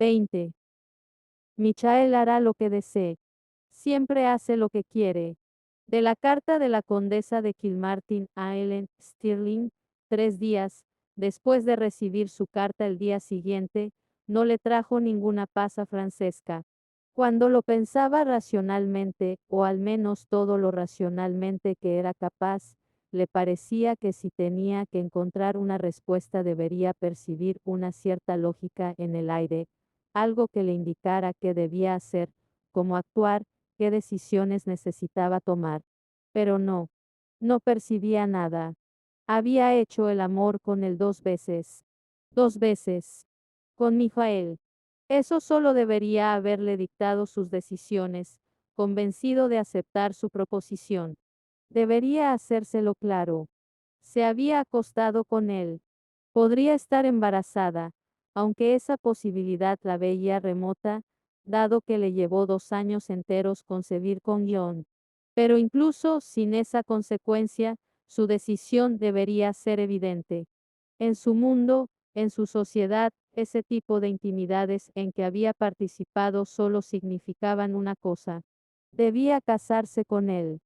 20. Michael hará lo que desee. Siempre hace lo que quiere. De la carta de la condesa de Kilmartin a Ellen Stirling, 3 días después de recibir su carta el día siguiente, no le trajo ninguna paz a Francesca. Cuando lo pensaba racionalmente, o al menos todo lo racionalmente que era capaz, le parecía que si tenía que encontrar una respuesta debería percibir una cierta lógica en el aire, algo que le indicara qué debía hacer, cómo actuar, qué decisiones necesitaba tomar. Pero no percibía nada. Había hecho el amor con él 2 veces. 2 veces. Con Mijael. Eso solo debería haberle dictado sus decisiones, convencido de aceptar su proposición. Debería hacérselo claro. Se había acostado con él. Podría estar embarazada, aunque esa posibilidad la veía remota, dado que le llevó 2 años enteros concebir con John. Pero incluso sin esa consecuencia, su decisión debería ser evidente. En su mundo, en su sociedad, ese tipo de intimidades en que había participado solo significaban una cosa. Debía casarse con él.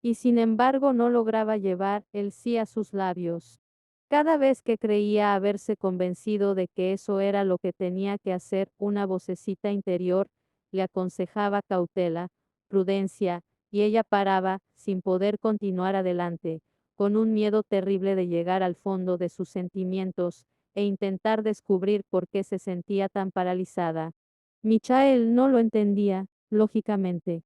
Y sin embargo no lograba llevar el sí a sus labios. Cada vez que creía haberse convencido de que eso era lo que tenía que hacer, una vocecita interior le aconsejaba cautela, prudencia, y ella paraba, sin poder continuar adelante, con un miedo terrible de llegar al fondo de sus sentimientos, e intentar descubrir por qué se sentía tan paralizada. Michael no lo entendía, lógicamente.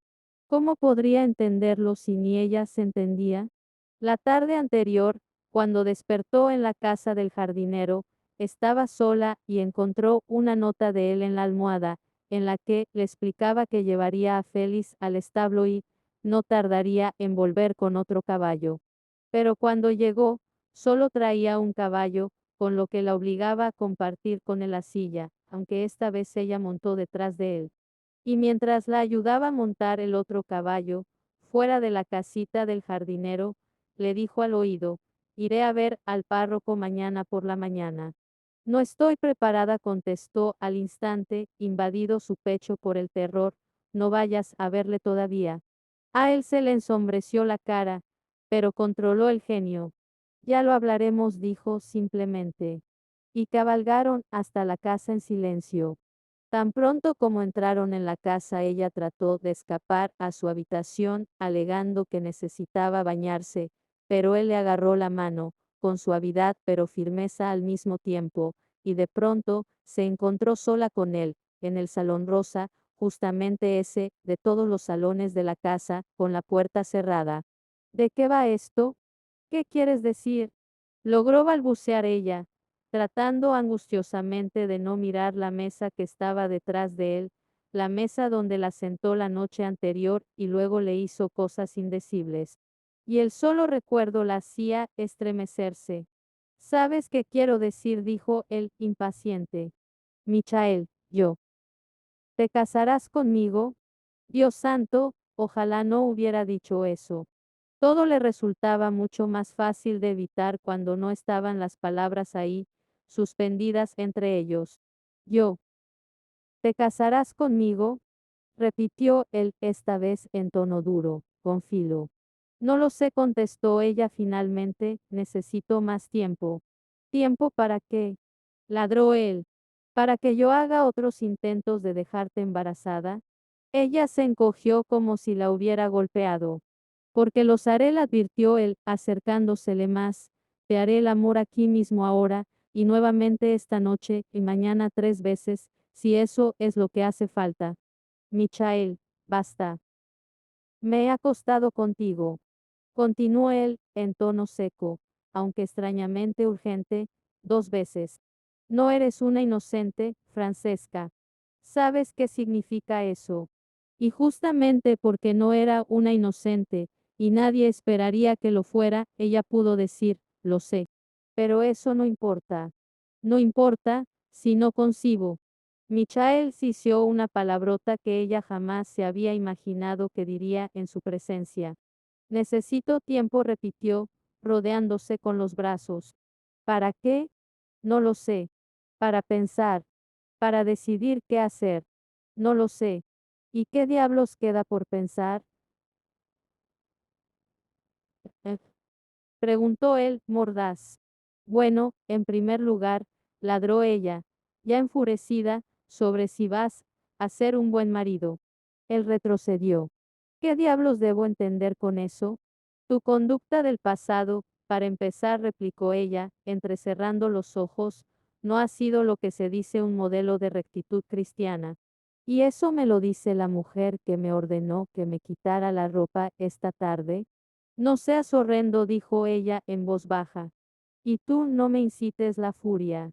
¿Cómo podría entenderlo si ni ella se entendía? La tarde anterior, cuando despertó en la casa del jardinero, estaba sola y encontró una nota de él en la almohada, en la que le explicaba que llevaría a Félix al establo y no tardaría en volver con otro caballo. Pero cuando llegó, solo traía un caballo, con lo que la obligaba a compartir con él la silla, aunque esta vez ella montó detrás de él. Y mientras la ayudaba a montar el otro caballo, fuera de la casita del jardinero, le dijo al oído, iré a ver al párroco mañana por la mañana. No estoy preparada, contestó al instante, invadido su pecho por el terror, no vayas a verle todavía. A él se le ensombreció la cara, pero controló el genio. Ya lo hablaremos, dijo simplemente. Y cabalgaron hasta la casa en silencio. Tan pronto como entraron en la casa, ella trató de escapar a su habitación, alegando que necesitaba bañarse, pero él le agarró la mano, con suavidad pero firmeza al mismo tiempo, y de pronto se encontró sola con él, en el salón rosa, justamente ese, de todos los salones de la casa, con la puerta cerrada. ¿De qué va esto? ¿Qué quieres decir? Logró balbucear ella, tratando angustiosamente de no mirar la mesa que estaba detrás de él, la mesa donde la sentó la noche anterior y luego le hizo cosas indecibles. Y el solo recuerdo la hacía estremecerse. ¿Sabes qué quiero decir?, dijo él, impaciente. Michael, yo. ¿Te casarás conmigo? Dios santo, ojalá no hubiera dicho eso. Todo le resultaba mucho más fácil de evitar cuando no estaban las palabras ahí, suspendidas entre ellos. Yo. ¿Te casarás conmigo? Repitió él, esta vez en tono duro, con filo. No lo sé, contestó ella finalmente, necesito más tiempo. ¿Tiempo para qué? Ladró él. ¿Para que yo haga otros intentos de dejarte embarazada? Ella se encogió como si la hubiera golpeado. Porque los haré, le advirtió él, acercándosele más. Te haré el amor aquí mismo ahora, y nuevamente esta noche, y mañana 3 veces, si eso es lo que hace falta. Michael, basta. Me he acostado contigo. Continuó él, en tono seco, aunque extrañamente urgente, 2 veces. No eres una inocente, Francesca. ¿Sabes qué significa eso? Y justamente porque no era una inocente, y nadie esperaría que lo fuera, ella pudo decir, lo sé. Pero eso no importa. No importa, si no concibo. Michael sisió una palabrota que ella jamás se había imaginado que diría en su presencia. Necesito tiempo, repitió, rodeándose con los brazos. ¿Para qué? No lo sé. Para pensar. para decidir qué hacer. No lo sé. ¿Y qué diablos queda por pensar? Eh, Preguntó él, mordaz. Bueno, en primer lugar, ladró ella, ya enfurecida, sobre si vas a ser un buen marido. Él retrocedió. ¿Qué diablos debo entender con eso? Tu conducta del pasado, para empezar, replicó ella, entrecerrando los ojos, no ha sido lo que se dice un modelo de rectitud cristiana. ¿Y eso me lo dice la mujer que me ordenó que me quitara la ropa esta tarde? No seas horrendo, dijo ella en voz baja. Y tú no me incites la furia.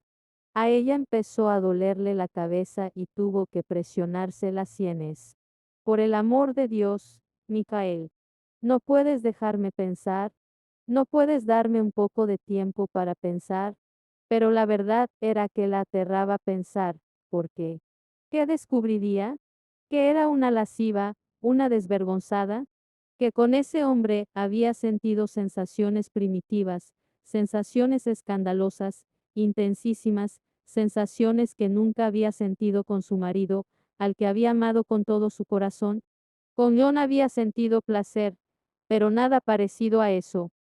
A ella empezó a dolerle la cabeza y tuvo que presionarse las sienes. Por el amor de Dios, Micael, ¿no puedes dejarme pensar? ¿No puedes darme un poco de tiempo para pensar? Pero la verdad era que la aterraba pensar, ¿por qué? ¿Qué descubriría? ¿Que era una lasciva, una desvergonzada? Que con ese hombre había sentido sensaciones primitivas, sensaciones escandalosas, intensísimas, sensaciones que nunca había sentido con su marido, al que había amado con todo su corazón. Con John había sentido placer, pero nada parecido a eso.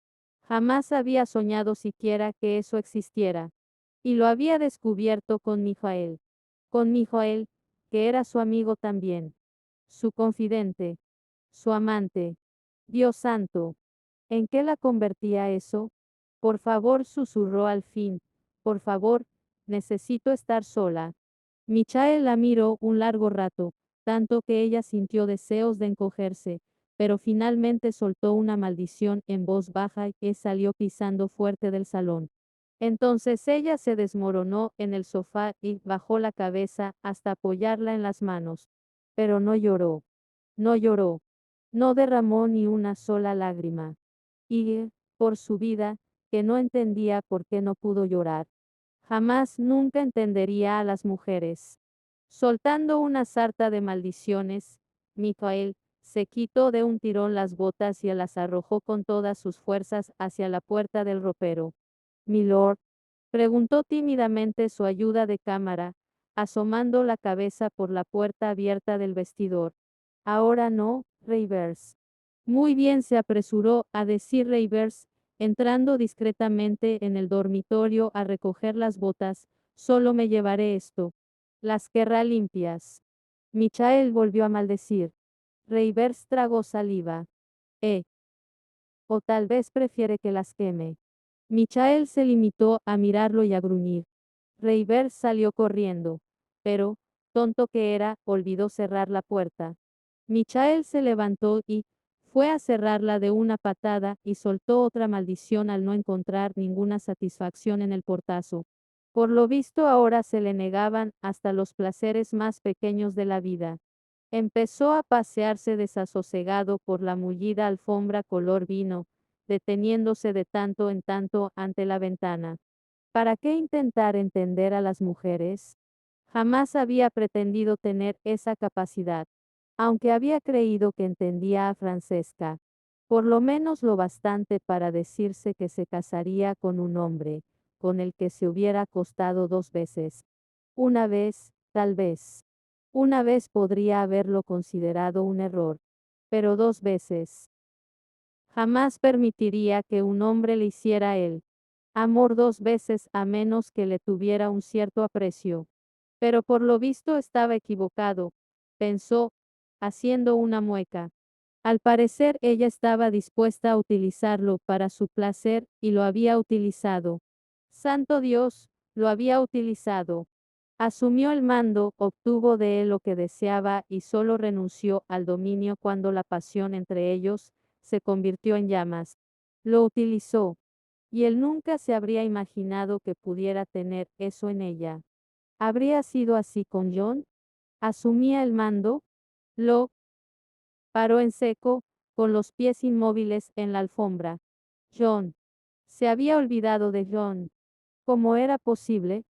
Jamás había soñado siquiera que eso existiera. Y lo había descubierto con Mijael. Con Mijael, que era su amigo también. Su confidente. Su amante. Dios santo. ¿En qué la convertía eso? Por favor, susurró al fin. Por favor, necesito estar sola. Michael la miró un largo rato, tanto que ella sintió deseos de encogerse, pero finalmente soltó una maldición en voz baja y salió pisando fuerte del salón. Entonces ella se desmoronó en el sofá y bajó la cabeza hasta apoyarla en las manos. Pero no lloró. No lloró. No derramó ni una sola lágrima. Y, por su vida, que no entendía por qué no pudo llorar. Jamás nunca entendería a las mujeres. Soltando una sarta de maldiciones, Michael se quitó de un tirón las botas y las arrojó con todas sus fuerzas hacia la puerta del ropero. Milord, preguntó tímidamente su ayuda de cámara, asomando la cabeza por la puerta abierta del vestidor. Ahora no, Reivers. Muy bien, se apresuró a decir Reivers, entrando discretamente en el dormitorio a recoger las botas, solo me llevaré esto. Las querrá limpias. Michael volvió a maldecir. Reivers tragó saliva. O tal vez prefiere que las queme. Michael se limitó a mirarlo y a gruñir. Reivers salió corriendo, pero, tonto que era, olvidó cerrar la puerta. Michael se levantó y fue a cerrarla de una patada y soltó otra maldición al no encontrar ninguna satisfacción en el portazo. Por lo visto ahora se le negaban hasta los placeres más pequeños de la vida. Empezó a pasearse desasosegado por la mullida alfombra color vino, deteniéndose de tanto en tanto ante la ventana. ¿Para qué intentar entender a las mujeres? Jamás había pretendido tener esa capacidad, aunque había creído que entendía a Francesca, por lo menos lo bastante para decirse que se casaría con un hombre, con el que se hubiera acostado 2 veces. Una vez, tal vez. Una vez podría haberlo considerado un error, pero 2 veces. Jamás permitiría que un hombre le hiciera él amor 2 veces a menos que le tuviera un cierto aprecio. Pero por lo visto estaba equivocado, pensó, haciendo una mueca. Al parecer ella estaba dispuesta a utilizarlo para su placer y lo había utilizado. Santo Dios, lo había utilizado. Asumió el mando, obtuvo de él lo que deseaba y solo renunció al dominio cuando la pasión entre ellos se convirtió en llamas. Lo utilizó. Y él nunca se habría imaginado que pudiera tener eso en ella. ¿Habría sido así con John? ¿Asumía el mando? Lo paró en seco, con los pies inmóviles en la alfombra. John. Se había olvidado de John. ¿Cómo era posible?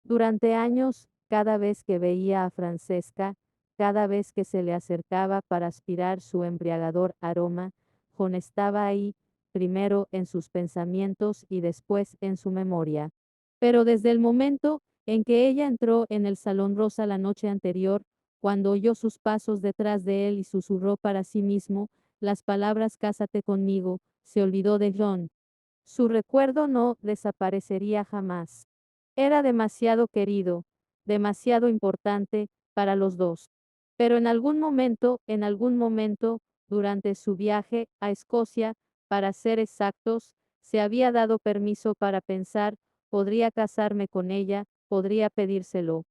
Durante años, cada vez que veía a Francesca, cada vez que se le acercaba para aspirar su embriagador aroma, John estaba ahí, primero en sus pensamientos y después en su memoria. Pero desde el momento en que ella entró en el salón rosa la noche anterior, cuando oyó sus pasos detrás de él y susurró para sí mismo las palabras «Cásate conmigo», se olvidó de John. Su recuerdo no desaparecería jamás. Era demasiado querido, demasiado importante para los dos. Pero en algún momento, durante su viaje a Escocia, para ser exactos, se había dado permiso para pensar, podría casarme con ella, podría pedírselo.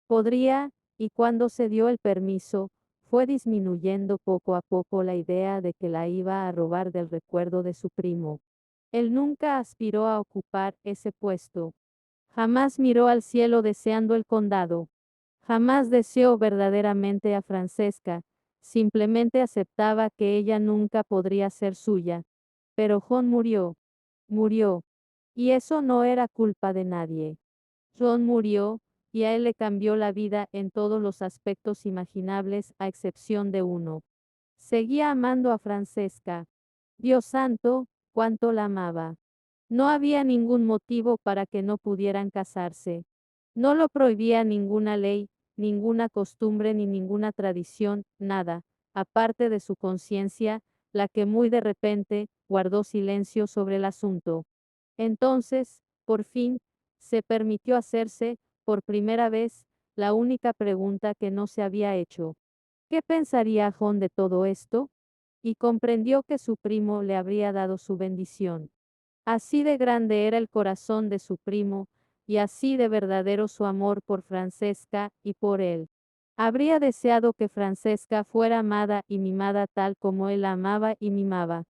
Podría, y cuando se dio el permiso, fue disminuyendo poco a poco la idea de que la iba a robar del recuerdo de su primo. Él nunca aspiró a ocupar ese puesto. Jamás miró al cielo deseando el condado. Jamás deseó verdaderamente a Francesca, simplemente aceptaba que ella nunca podría ser suya. Pero John murió, y eso no era culpa de nadie. John murió, y a él le cambió la vida en todos los aspectos imaginables a excepción de uno. Seguía amando a Francesca. Dios santo, cuánto la amaba. No había ningún motivo para que no pudieran casarse. No lo prohibía ninguna ley, ninguna costumbre ni ninguna tradición, nada, aparte de su conciencia, la que muy de repente guardó silencio sobre el asunto. Entonces, por fin, se permitió hacerse, por primera vez, la única pregunta que no se había hecho. ¿Qué pensaría John de todo esto? Y comprendió que su primo le habría dado su bendición. Así de grande era el corazón de su primo, y así de verdadero su amor por Francesca y por él. Habría deseado que Francesca fuera amada y mimada tal como él la amaba y mimaba.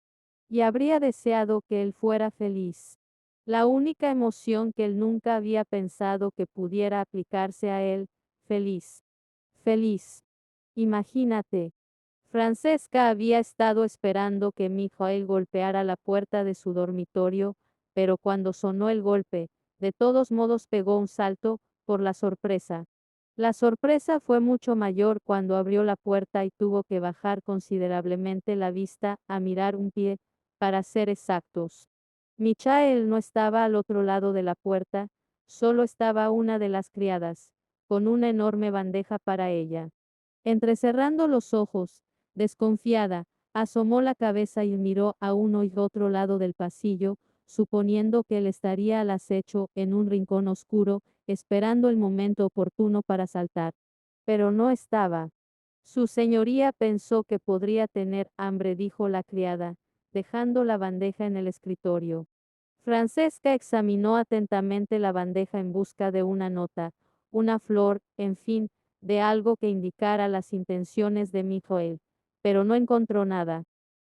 Y habría deseado que él fuera feliz. La única emoción que él nunca había pensado que pudiera aplicarse a él, feliz. Feliz. Imagínate. Francesca había estado esperando que Mijael golpeara la puerta de su dormitorio, pero cuando sonó el golpe, de todos modos pegó un salto, por la sorpresa. La sorpresa fue mucho mayor cuando abrió la puerta y tuvo que bajar considerablemente la vista a mirar un pie, para ser exactos. Michael no estaba al otro lado de la puerta, solo estaba una de las criadas, con una enorme bandeja para ella. Entrecerrando los ojos, desconfiada, asomó la cabeza y miró a uno y otro lado del pasillo, suponiendo que él estaría al acecho en un rincón oscuro, esperando el momento oportuno para saltar. Pero no estaba. Su señoría pensó que podría tener hambre, dijo la criada, dejando la bandeja en el escritorio. Francesca examinó atentamente la bandeja en busca de una nota, una flor, en fin, de algo que indicara las intenciones de Mijael, pero no encontró nada.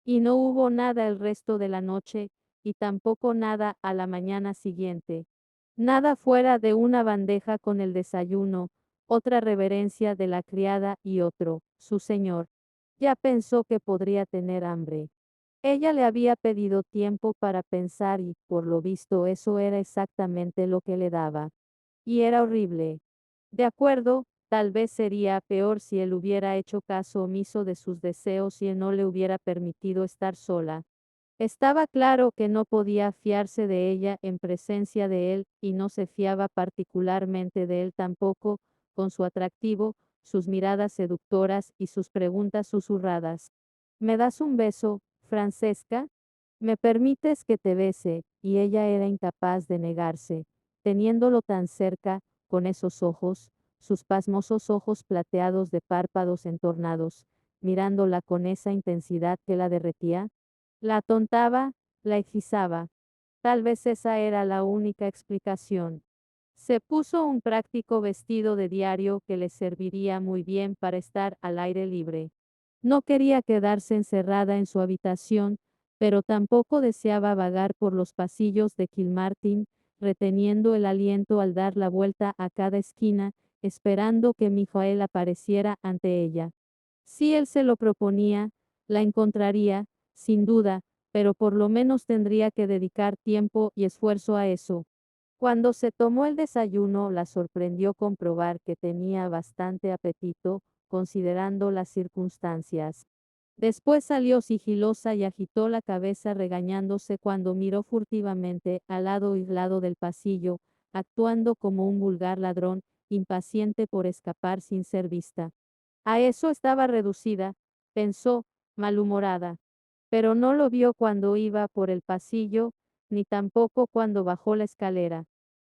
Y no hubo nada el resto de la noche, y tampoco nada a la mañana siguiente. Nada fuera de una bandeja con el desayuno, otra reverencia de la criada y otro, su señor. Ya pensó que podría tener hambre. Ella le había pedido tiempo para pensar y, por lo visto, eso era exactamente lo que le daba. Y era horrible. De acuerdo, tal vez sería peor si él hubiera hecho caso omiso de sus deseos y él no le hubiera permitido estar sola. Estaba claro que no podía fiarse de ella en presencia de él, y no se fiaba particularmente de él tampoco, con su atractivo, sus miradas seductoras y sus preguntas susurradas. ¿Me das un beso, Francesca? ¿Me permites que te bese? Y ella era incapaz de negarse, teniéndolo tan cerca, con esos ojos, sus pasmosos ojos plateados de párpados entornados, mirándola con esa intensidad que la derretía. La atontaba, la hechizaba. Tal vez esa era la única explicación. Se puso un práctico vestido de diario que le serviría muy bien para estar al aire libre. No quería quedarse encerrada en su habitación, pero tampoco deseaba vagar por los pasillos de Kilmartin, reteniendo el aliento al dar la vuelta a cada esquina, esperando que Mijael apareciera ante ella. Si él se lo proponía, la encontraría, sin duda, pero por lo menos tendría que dedicar tiempo y esfuerzo a eso. Cuando se tomó el desayuno, la sorprendió comprobar que tenía bastante apetito, considerando las circunstancias. Después salió sigilosa y agitó la cabeza regañándose cuando miró furtivamente al lado y lado del pasillo, actuando como un vulgar ladrón, impaciente por escapar sin ser vista. A eso estaba reducida, pensó, malhumorada. Pero no lo vio cuando iba por el pasillo, ni tampoco cuando bajó la escalera.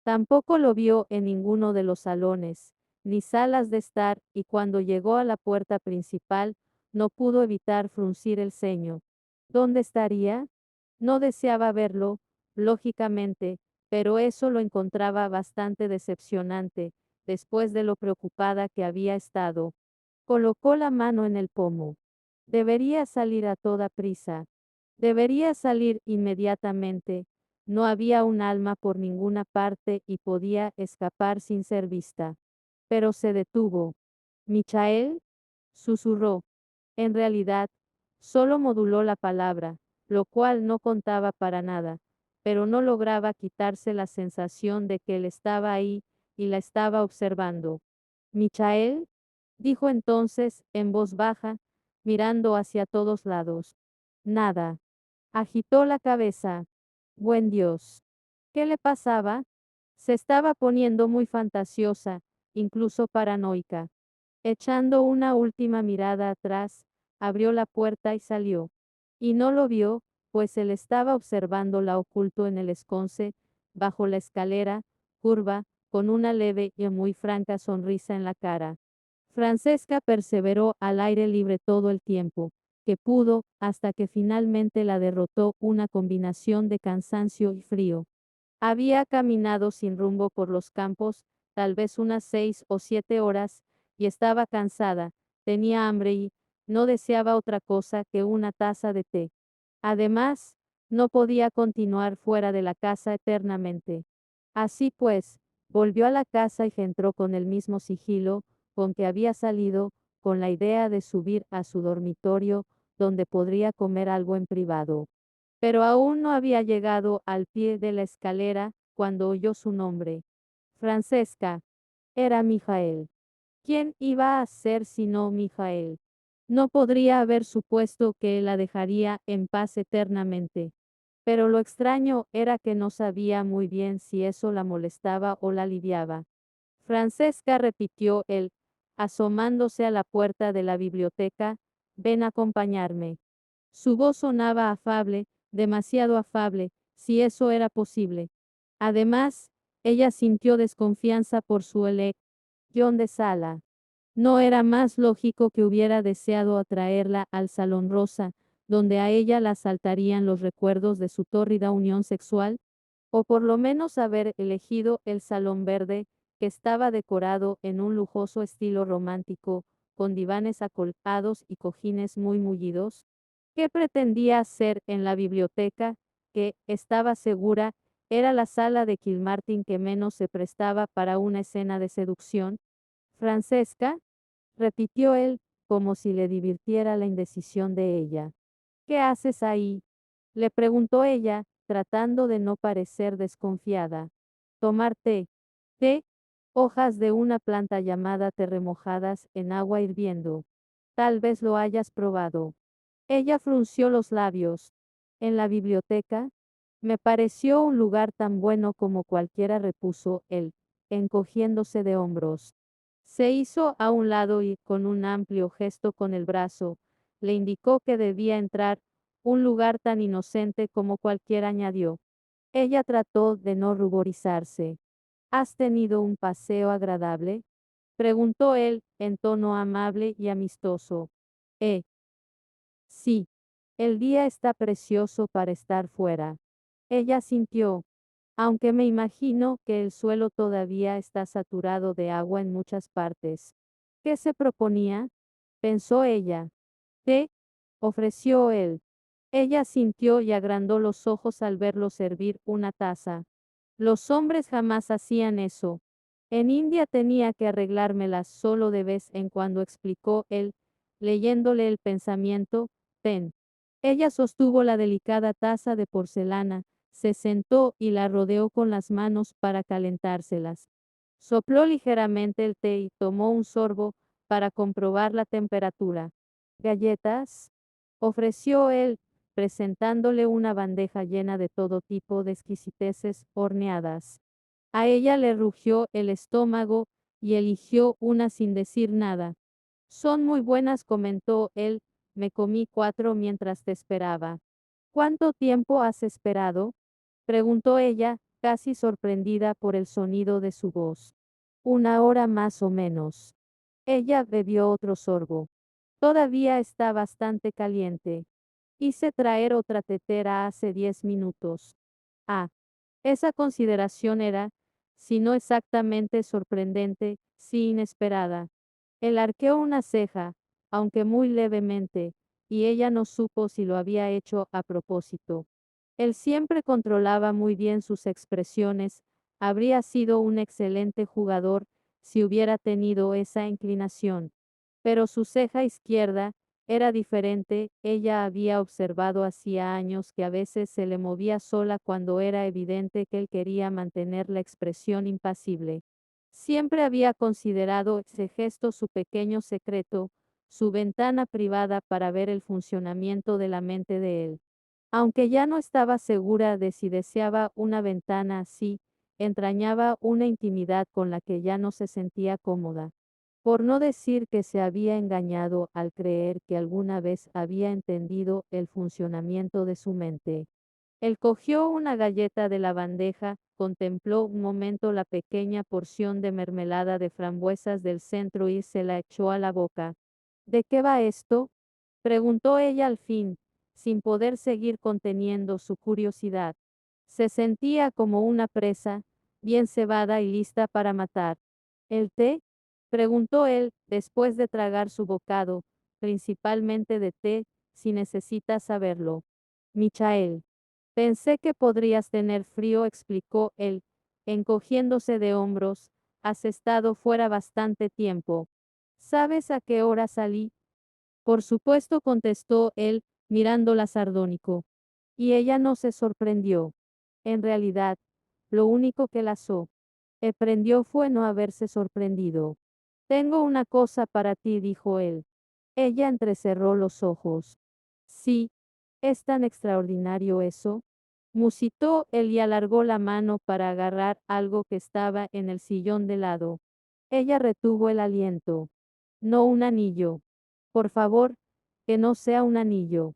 Tampoco lo vio en ninguno de los salones, ni salas de estar, y cuando llegó a la puerta principal, no pudo evitar fruncir el ceño. ¿Dónde estaría? No deseaba verlo, lógicamente, pero eso lo encontraba bastante decepcionante, después de lo preocupada que había estado. Colocó la mano en el pomo. Debería salir a toda prisa. Debería salir inmediatamente. No había un alma por ninguna parte y podía escapar sin ser vista. Pero se detuvo. ¿Michael? Susurró. En realidad, solo moduló la palabra, lo cual no contaba para nada, pero no lograba quitarse la sensación de que él estaba ahí y la estaba observando. ¿Michael? Dijo entonces, en voz baja, mirando hacia todos lados. Nada. Agitó la cabeza. Buen Dios. ¿Qué le pasaba? Se estaba poniendo muy fantasiosa, incluso paranoica. Echando una última mirada atrás, abrió la puerta y salió. Y no lo vio, pues él estaba observándola oculto en el esconce, bajo la escalera, curva, con una leve y muy franca sonrisa en la cara. Francesca perseveró al aire libre todo el tiempo que pudo, hasta que finalmente la derrotó una combinación de cansancio y frío. Había caminado sin rumbo por los campos, tal vez unas 6 o 7 horas, y estaba cansada, tenía hambre y no deseaba otra cosa que una taza de té. Además, no podía continuar fuera de la casa eternamente. Así pues, volvió a la casa y entró con el mismo sigilo con que había salido, con la idea de subir a su dormitorio, donde podría comer algo en privado. Pero aún no había llegado al pie de la escalera cuando oyó su nombre. Francesca. Era Mijael. ¿Quién iba a ser sino Mijael? No podría haber supuesto que la dejaría en paz eternamente. Pero lo extraño era que no sabía muy bien si eso la molestaba o la aliviaba. Francesca repitió él, asomándose a la puerta de la biblioteca, ven a acompañarme. Su voz sonaba afable, demasiado afable, si eso era posible. Además, ella sintió desconfianza por su elección de sala. No era más lógico que hubiera deseado atraerla al salón rosa, donde a ella la asaltarían los recuerdos de su tórrida unión sexual, o por lo menos haber elegido el salón verde, que estaba decorado en un lujoso estilo romántico, con divanes acolchados y cojines muy mullidos. ¿Qué pretendía hacer en la biblioteca, que, estaba segura, era la sala de Kilmartin que menos se prestaba para una escena de seducción? Francesca, repitió él, como si le divirtiera la indecisión de ella. ¿Qué haces ahí? Le preguntó ella, tratando de no parecer desconfiada. Tomar té. Té, hojas de una planta llamada té remojadas en agua hirviendo. Tal vez lo hayas probado. Ella frunció los labios. ¿En la biblioteca? Me pareció un lugar tan bueno como cualquiera, repuso él, encogiéndose de hombros. Se hizo a un lado y, con un amplio gesto con el brazo, le indicó que debía entrar, un lugar tan inocente como cualquiera, añadió. Ella trató de no ruborizarse. ¿Has tenido un paseo agradable? Preguntó él, en tono amable y amistoso. Sí, el día está precioso para estar fuera. Ella sintió, aunque me imagino que el suelo todavía está saturado de agua en muchas partes. ¿Qué se proponía? Pensó ella. Té, ofreció él. Ella sintió y agrandó los ojos al verlo servir una taza. Los hombres jamás hacían eso. En India tenía que arreglármelas solo de vez en cuando, explicó él, leyéndole el pensamiento. Ten. Ella sostuvo la delicada taza de porcelana, se sentó y la rodeó con las manos para calentárselas. Sopló ligeramente el té y tomó un sorbo para comprobar la temperatura. ¿Galletas? Ofreció él, presentándole una bandeja llena de todo tipo de exquisiteces horneadas. A ella le rugió el estómago y eligió una sin decir nada. Son muy buenas, comentó él, me comí 4 mientras te esperaba. ¿Cuánto tiempo has esperado? Preguntó ella, casi sorprendida por el sonido de su voz. 1 hora más o menos. Ella bebió otro sorbo. Todavía está bastante caliente. Hice traer otra tetera hace 10 minutos. Ah, esa consideración era, si no exactamente sorprendente, sí inesperada. Él arqueó una ceja, aunque muy levemente, y ella no supo si lo había hecho a propósito. Él siempre controlaba muy bien sus expresiones, habría sido un excelente jugador si hubiera tenido esa inclinación. Pero su ceja izquierda era diferente, ella había observado hacía años que a veces se le movía sola cuando era evidente que él quería mantener la expresión impasible. Siempre había considerado ese gesto su pequeño secreto, su ventana privada para ver el funcionamiento de la mente de él. Aunque ya no estaba segura de si deseaba una ventana así, entrañaba una intimidad con la que ya no se sentía cómoda. Por no decir que se había engañado al creer que alguna vez había entendido el funcionamiento de su mente. Él cogió una galleta de la bandeja, contempló un momento la pequeña porción de mermelada de frambuesas del centro y se la echó a la boca. ¿De qué va esto? Preguntó ella al fin, sin poder seguir conteniendo su curiosidad. Se sentía como una presa, bien cebada y lista para matar. ¿El té? Preguntó él, después de tragar su bocado, principalmente de té, si necesitas saberlo. Michael. Pensé que podrías tener frío, explicó él, encogiéndose de hombros, has estado fuera bastante tiempo. ¿Sabes a qué hora salí? Por supuesto, contestó él, mirándola sardónico. Y ella no se sorprendió. En realidad, lo único que la sorprendió fue no haberse sorprendido. Tengo una cosa para ti, dijo él. Ella entrecerró los ojos. Sí, es tan extraordinario eso. Musitó él y alargó la mano para agarrar algo que estaba en el sillón de lado. Ella retuvo el aliento. No un anillo. Por favor, que no sea un anillo.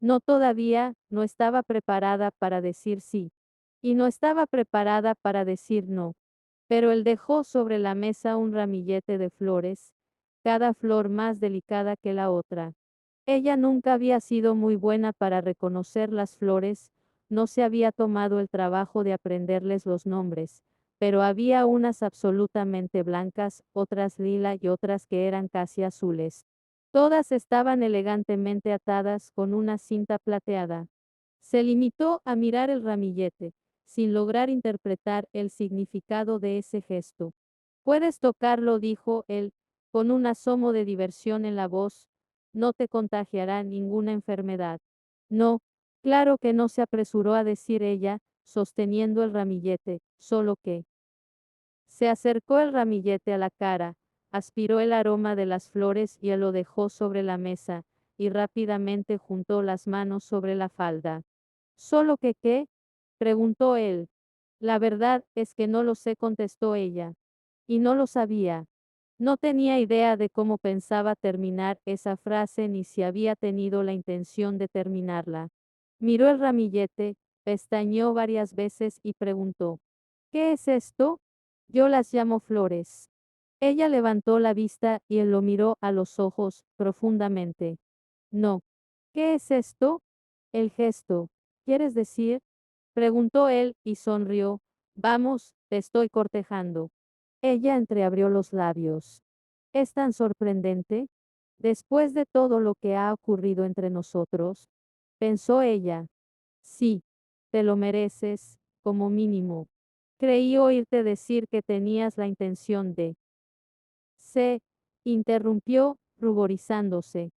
No todavía, no estaba preparada para decir sí. Y no estaba preparada para decir no. Pero él dejó sobre la mesa un ramillete de flores, cada flor más delicada que la otra. Ella nunca había sido muy buena para reconocer las flores, no se había tomado el trabajo de aprenderles los nombres, pero había unas absolutamente blancas, otras lila y otras que eran casi azules. Todas estaban elegantemente atadas con una cinta plateada. Se limitó a mirar el ramillete, sin lograr interpretar el significado de ese gesto. Puedes tocarlo, dijo él, con un asomo de diversión en la voz, no te contagiará ninguna enfermedad. No, claro que no, se apresuró a decir ella, sosteniendo el ramillete, solo que. Se acercó el ramillete a la cara, aspiró el aroma de las flores y lo dejó sobre la mesa, y rápidamente juntó las manos sobre la falda. ¿Solo que qué? Preguntó él. La verdad es que no lo sé, contestó ella. Y no lo sabía. No tenía idea de cómo pensaba terminar esa frase ni si había tenido la intención de terminarla. Miró el ramillete, pestañeó varias veces y preguntó, ¿qué es esto? Yo las llamo flores. Ella levantó la vista y él lo miró a los ojos, profundamente. No. ¿Qué es esto? El gesto. ¿Quieres decir? Preguntó él y sonrió. Vamos, te estoy cortejando. Ella entreabrió los labios. ¿Es tan sorprendente? Después de todo lo que ha ocurrido entre nosotros, pensó ella. Sí, te lo mereces, como mínimo. Creí oírte decir que tenías la intención de. Se interrumpió, ruborizándose.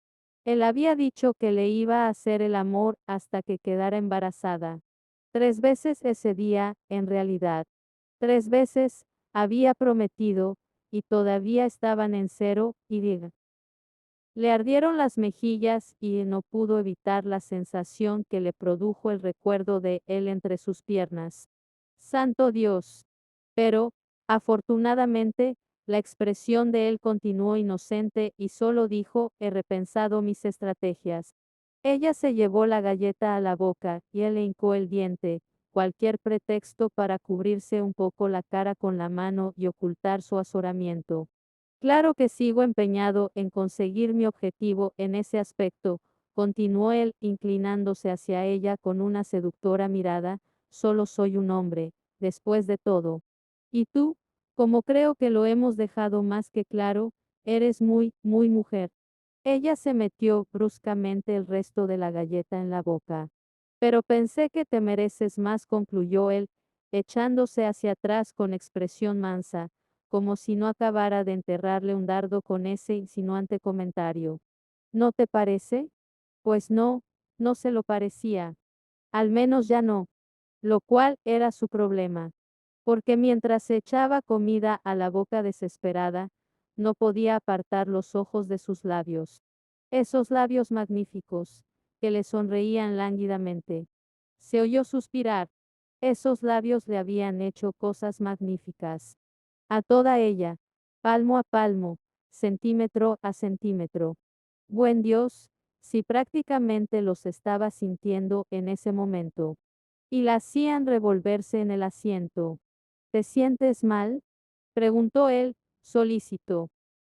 Él había dicho que le iba a hacer el amor hasta que quedara embarazada. 3 veces ese día, en realidad. 3 veces, había prometido, y todavía estaban en cero, y diga. Le ardieron las mejillas y no pudo evitar la sensación que le produjo el recuerdo de él entre sus piernas. Santo Dios. Pero, afortunadamente, la expresión de él continuó inocente y solo dijo, he repensado mis estrategias. Ella se llevó la galleta a la boca y él le hincó el diente, cualquier pretexto para cubrirse un poco la cara con la mano y ocultar su azoramiento. Claro que sigo empeñado en conseguir mi objetivo en ese aspecto, continuó él inclinándose hacia ella con una seductora mirada, solo soy un hombre, después de todo. Y tú, como creo que lo hemos dejado más que claro, eres muy, muy mujer. Ella se metió bruscamente el resto de la galleta en la boca. Pero pensé que te mereces más, concluyó él, echándose hacia atrás con expresión mansa, como si no acabara de enterrarle un dardo con ese insinuante comentario. ¿No te parece? Pues no, no se lo parecía. Al menos ya no. Lo cual era su problema. Porque mientras se echaba comida a la boca desesperada, no podía apartar los ojos de sus labios. Esos labios magníficos, que le sonreían lánguidamente. Se oyó suspirar. Esos labios le habían hecho cosas magníficas. A toda ella, palmo a palmo, centímetro a centímetro. Buen Dios, si prácticamente los estaba sintiendo en ese momento. Y la hacían revolverse en el asiento. ¿Te sientes mal? Preguntó él, solícito.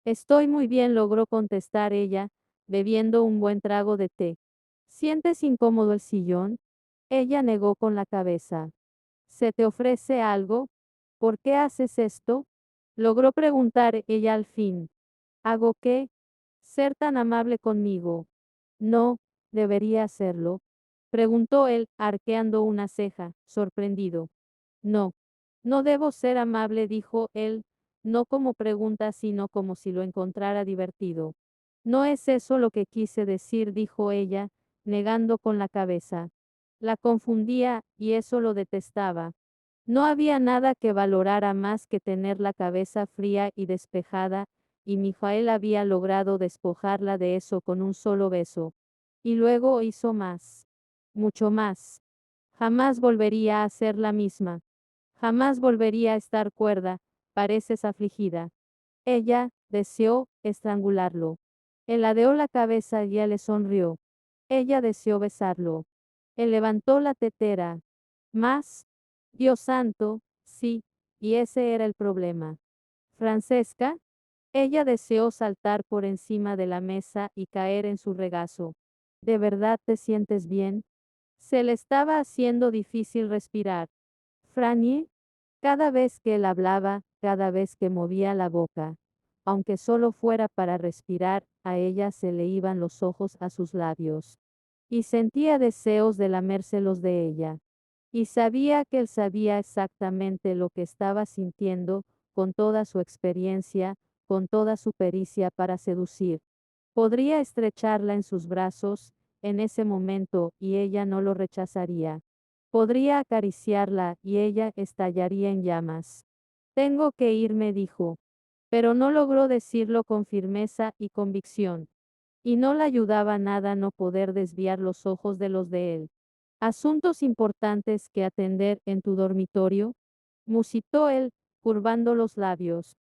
Estoy muy bien, logró contestar ella, bebiendo un buen trago de té. ¿Sientes incómodo el sillón? Ella negó con la cabeza. ¿Se te ofrece algo? ¿Por qué haces esto? Logró preguntar ella al fin. ¿Hago qué? Ser tan amable conmigo. No, debería hacerlo. Preguntó él, arqueando una ceja, sorprendido. No, no debo ser amable, dijo él, no como pregunta, sino como si lo encontrara divertido. No es eso lo que quise decir, dijo ella, negando con la cabeza. La confundía, y eso lo detestaba. No había nada que valorara más que tener la cabeza fría y despejada, y Mijael había logrado despojarla de eso con un solo beso. Y luego hizo más. Mucho más. Jamás volvería a ser la misma. Jamás volvería a estar cuerda, pareces afligida. Ella deseó estrangularlo. Él ladeó la cabeza y él le sonrió. Ella deseó besarlo. Él levantó la tetera. Más, Dios santo, sí, y ese era el problema. Francesca, ella deseó saltar por encima de la mesa y caer en su regazo. ¿De verdad te sientes bien? Se le estaba haciendo difícil respirar. Franny, cada vez que él hablaba, cada vez que movía la boca, aunque solo fuera para respirar, a ella se le iban los ojos a sus labios. Y sentía deseos de lamérselos de ella. Y sabía que él sabía exactamente lo que estaba sintiendo, con toda su experiencia, con toda su pericia para seducir. Podría estrecharla en sus brazos, en ese momento, y ella no lo rechazaría. Podría acariciarla, y ella estallaría en llamas. Tengo que irme, dijo. Pero no logró decirlo con firmeza y convicción. Y no le ayudaba nada no poder desviar los ojos de los de él. Asuntos importantes que atender en tu dormitorio, musitó él, curvando los labios.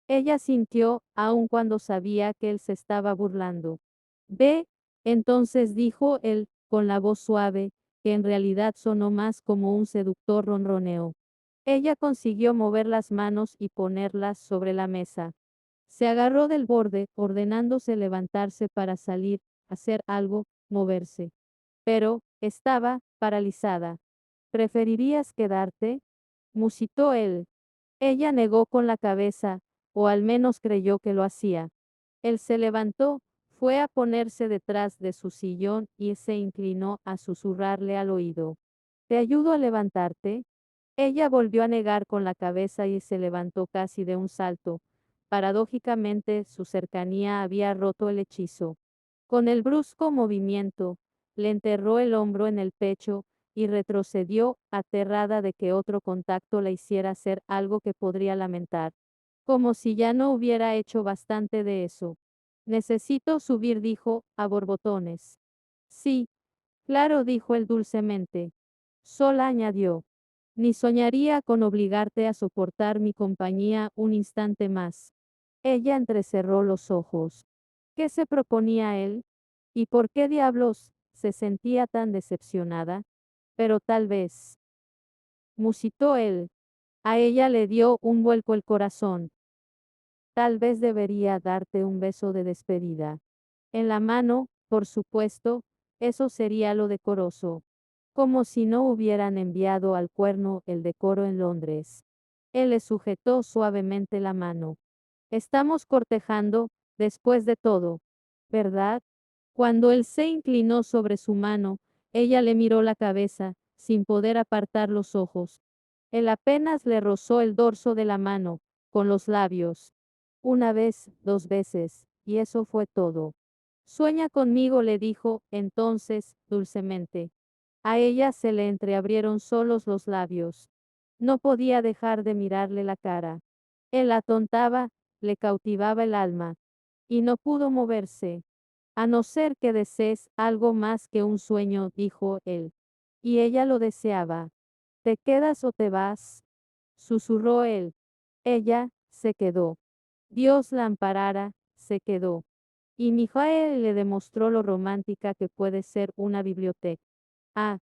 Ella sintió, aun cuando sabía que él se estaba burlando. Ve, entonces dijo él, con la voz suave, que en realidad sonó más como un seductor ronroneo. Ella consiguió mover las manos y ponerlas sobre la mesa. Se agarró del borde, ordenándose levantarse para salir, hacer algo, moverse. Pero, estaba paralizada. ¿Preferirías quedarte? Musitó él. Ella negó con la cabeza, o al menos creyó que lo hacía. Él se levantó, fue a ponerse detrás de su sillón y se inclinó a susurrarle al oído. ¿Te ayudo a levantarte? Ella volvió a negar con la cabeza y se levantó casi de un salto. Paradójicamente, su cercanía había roto el hechizo. Con el brusco movimiento, le enterró el hombro en el pecho, y retrocedió, aterrada de que otro contacto la hiciera hacer algo que podría lamentar. Como si ya no hubiera hecho bastante de eso. Necesito subir, dijo, a borbotones. Sí, claro, dijo él dulcemente. Sola añadió. Ni soñaría con obligarte a soportar mi compañía un instante más. Ella entrecerró los ojos. ¿Qué se proponía él? ¿Y por qué diablos se sentía tan decepcionada? Pero tal vez, musitó él. A ella le dio un vuelco el corazón. Tal vez debería darte un beso de despedida. En la mano, por supuesto, eso sería lo decoroso. Como si no hubieran enviado al cuerno el decoro en Londres. Él le sujetó suavemente la mano. Estamos cortejando, después de todo, ¿verdad? Cuando él se inclinó sobre su mano, ella le miró la cabeza, sin poder apartar los ojos. Él apenas le rozó el dorso de la mano, con los labios. Una vez, dos veces, y eso fue todo. Sueña conmigo, le dijo, entonces, dulcemente. A ella se le entreabrieron solos los labios. No podía dejar de mirarle la cara. Él la atontaba, le cautivaba el alma. Y no pudo moverse. A no ser que desees algo más que un sueño, dijo él. Y ella lo deseaba. ¿Te quedas o te vas? Susurró él. Ella, se quedó. Dios la amparara, se quedó. Y Mijael le demostró lo romántica que puede ser una biblioteca. Ah,